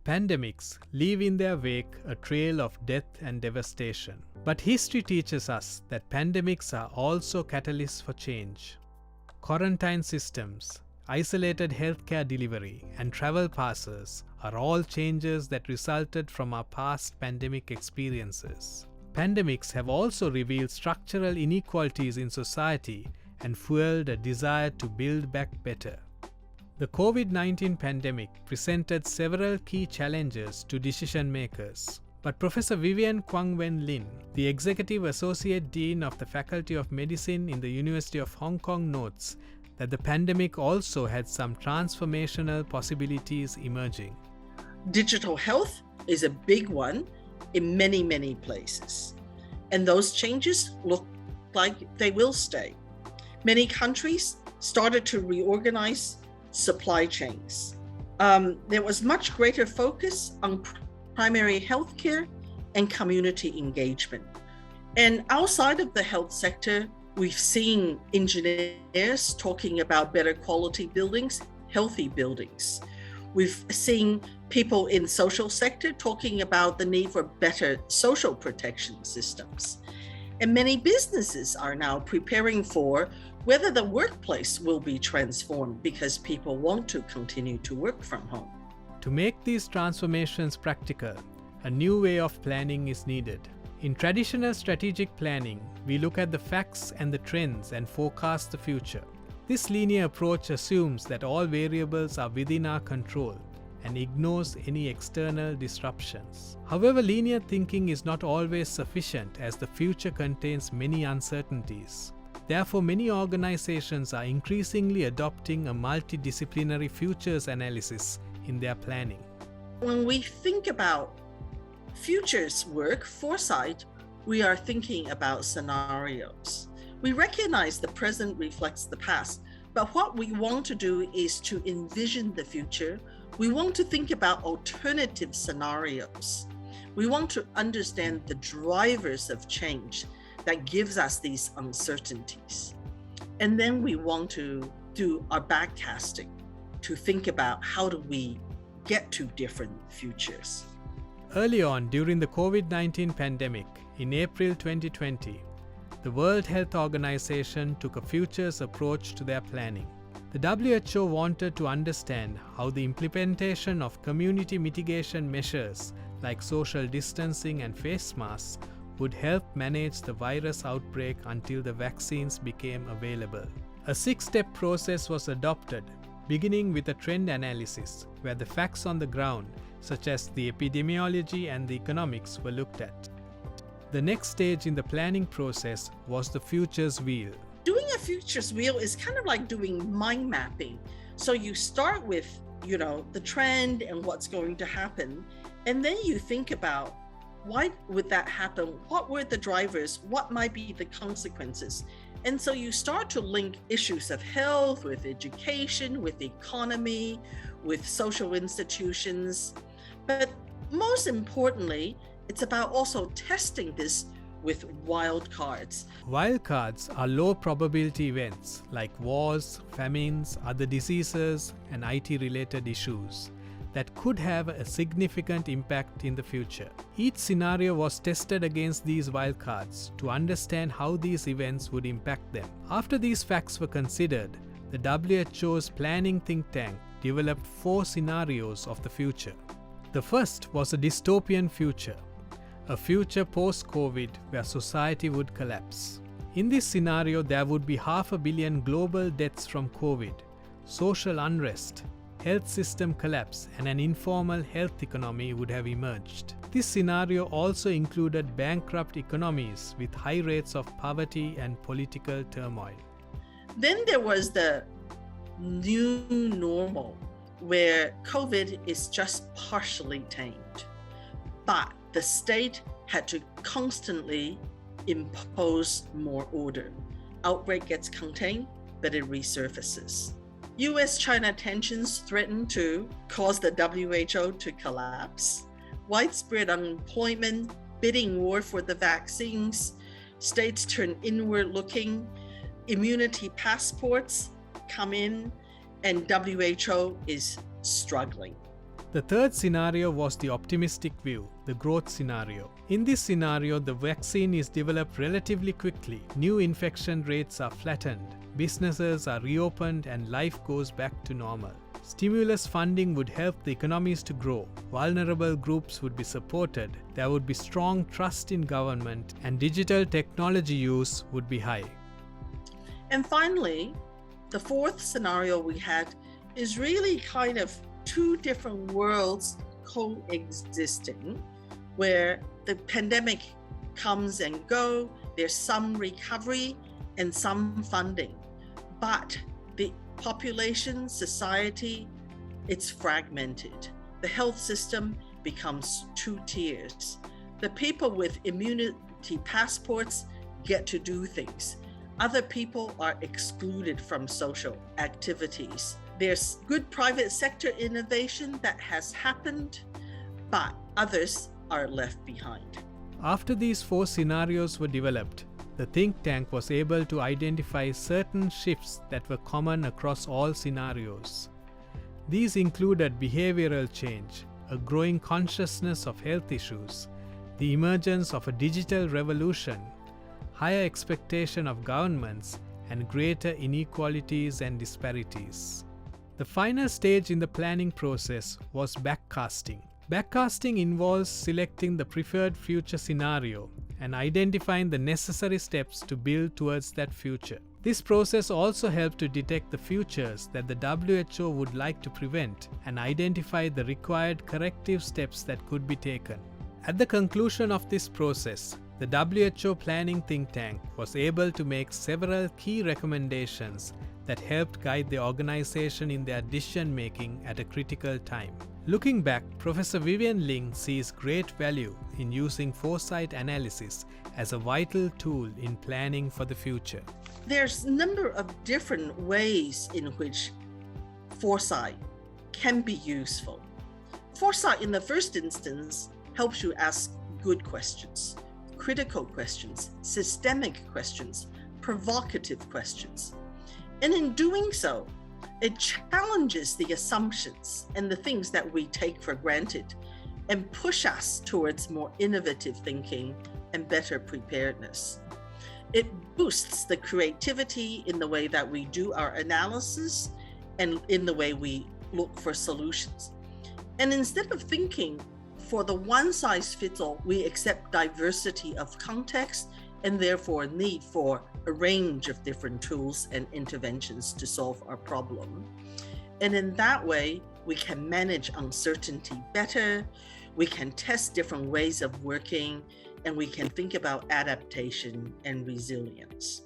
Pandemics leave in their wake a trail of death and devastation. But history teaches us that pandemics are also catalysts for change. Quarantine systems, isolated healthcare delivery, and travel passes are all changes that resulted from our past pandemic experiences. Pandemics have also revealed structural inequalities in society and fueled a desire to build back better. The COVID-19 pandemic presented several key challenges to decision makers. But Professor Vivian Kwang wen Lin, the Executive Associate Dean of the Faculty of Medicine in the University of Hong Kong, notes that the pandemic also had some transformational possibilities emerging. Digital health is a big one in many places, and those changes look like they will stay. Many countries started to reorganize supply chains. There was much greater focus on primary healthcare and community engagement. And outside of the health sector, we've seen engineers talking about better quality buildings, healthy buildings. We've seen people in social sector talking about the need for better social protection systems. And many businesses are now preparing for whether the workplace will be transformed because people want to continue to work from home. To make these transformations practical, a new way of planning is needed. In traditional strategic planning, we look at the facts and the trends and forecast the future. This linear approach assumes that all variables are within our control and ignores any external disruptions. However, linear thinking is not always sufficient as the future contains many uncertainties. Therefore, many organizations are increasingly adopting a multidisciplinary futures analysis in their planning. When we think about futures work, foresight, we are thinking about scenarios. We recognize the present reflects the past, but what we want to do is to envision the future. We want to think about alternative scenarios. We want to understand the drivers of change that gives us these uncertainties. And then we want to do our backcasting to think about how do we get to different futures. Early on during the COVID-19 pandemic in April 2020, the World Health Organization took a futures approach to their planning. The WHO wanted to understand how the implementation of community mitigation measures like social distancing and face masks would help manage the virus outbreak until the vaccines became available. A 6-step process was adopted, beginning with a trend analysis, where the facts on the ground, such as the epidemiology and the economics, were looked at. The next stage in the planning process was the futures wheel. Doing a futures wheel is kind of like doing mind mapping. So you start with, the trend and what's going to happen, and then you think about why would that happen? What were the drivers? What might be the consequences? And so you start to link issues of health with education, with economy, with social institutions. But most importantly, it's about also testing this with wildcards. Wildcards are low probability events like wars, famines, other diseases, and IT-related issues that could have a significant impact in the future. Each scenario was tested against these wildcards to understand how these events would impact them. After these facts were considered, the WHO's planning think tank developed 4 scenarios of the future. The first was a dystopian future, a future post-COVID where society would collapse. In this scenario, there would be 500 million global deaths from COVID, social unrest, health system collapse, and an informal health economy would have emerged. This scenario also included bankrupt economies with high rates of poverty and political turmoil. Then there was the new normal, where COVID is just partially tamed, but the state had to constantly impose more order. Outbreak gets contained, but it resurfaces. US-China tensions threaten to cause the WHO to collapse. Widespread unemployment, bidding war for the vaccines, states turn inward looking, immunity passports come in, and WHO is struggling. The third scenario was the optimistic view, the growth scenario. In this scenario, the vaccine is developed relatively quickly, new infection rates are flattened, businesses are reopened, and life goes back to normal. Stimulus funding would help the economies to grow, vulnerable groups would be supported, there would be strong trust in government, and digital technology use would be high. And finally, the fourth scenario we had is really kind of two different worlds coexisting, where the pandemic comes and goes, there's some recovery and some funding, but the population, society, it's fragmented. The health system becomes two tiers. The people with immunity passports get to do things. Other people are excluded from social activities. There's good private sector innovation that has happened, but others are left behind. After these four scenarios were developed, the think tank was able to identify certain shifts that were common across all scenarios. These included behavioral change, a growing consciousness of health issues, the emergence of a digital revolution, higher expectation of governments, and greater inequalities and disparities. The final stage in the planning process was backcasting. Backcasting involves selecting the preferred future scenario and identifying the necessary steps to build towards that future. This process also helped to detect the futures that the WHO would like to prevent and identify the required corrective steps that could be taken. At the conclusion of this process, the WHO planning think tank was able to make several key recommendations that helped guide the organization in their decision-making at a critical time. Looking back, Professor Vivian Lin sees great value in using foresight analysis as a vital tool in planning for the future. There's a number of different ways in which foresight can be useful. Foresight, in the first instance, helps you ask good questions, critical questions, systemic questions, provocative questions. And in doing so, it challenges the assumptions and the things that we take for granted and push us towards more innovative thinking and better preparedness. It boosts the creativity in the way that we do our analysis and in the way we look for solutions. And instead of thinking for the one-size-fits-all, we accept diversity of context and therefore need for a range of different tools and interventions to solve our problem. And in that way, we can manage uncertainty better, we can test different ways of working, and we can think about adaptation and resilience.